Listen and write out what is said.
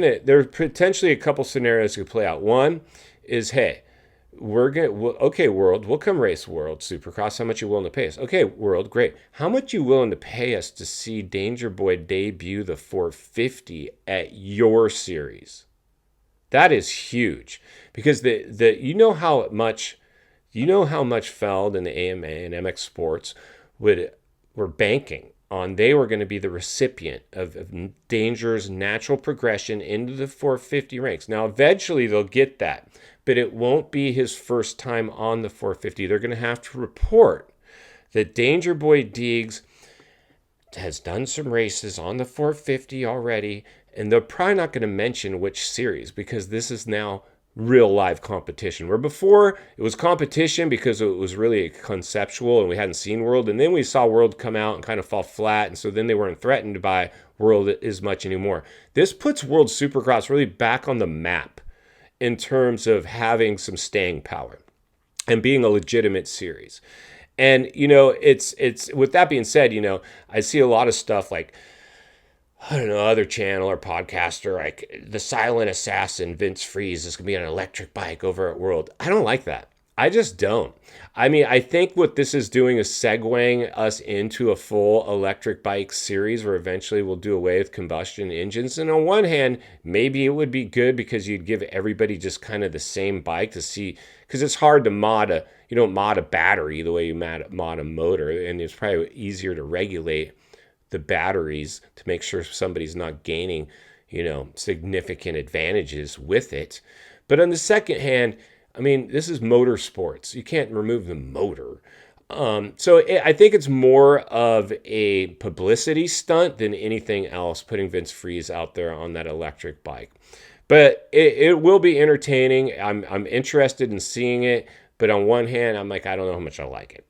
There's potentially a couple scenarios could play out. One is, hey, okay, world, we'll come race world Supercross. How much you willing to pay us? Okay, world, great. How much you willing to pay us to see Danger Boy debut the 450 at your series? That is huge because the how much Feld and the AMA and MX Sports were banking on they were going to be the recipient of Danger's natural progression into the 450 ranks. Now, eventually they'll get that, but it won't be his first time on the 450. They're going to have to report that Danger Boy Deegs has done some races on the 450 already, and they're probably not going to mention which series because this is now real live competition. Where before it was competition because it was really conceptual and we hadn't seen World, and then we saw World come out and kind of fall flat, and so then they weren't threatened by World as much anymore. This puts World Supercross really back on the map in terms of having some staying power and being a legitimate series. And it's with that being said, I see a lot of stuff like, I don't know, other channel or podcaster, like the silent assassin Vince Freeze is gonna be on an electric bike over at World. I don't like that. I just don't. I mean, I think what this is doing is segueing us into a full electric bike series where eventually we'll do away with combustion engines. And on one hand, maybe it would be good because you'd give everybody just kind of the same bike to see, because it's hard to you don't mod a battery the way you mod a motor, and it's probably easier to regulate the batteries to make sure somebody's not gaining, significant advantages with it. But on the second hand, I mean, this is motorsports. You can't remove the motor. I think it's more of a publicity stunt than anything else, putting Vince Freeze out there on that electric bike. But it will be entertaining. I'm interested in seeing it. But on one hand, I'm like, I don't know how much I like it.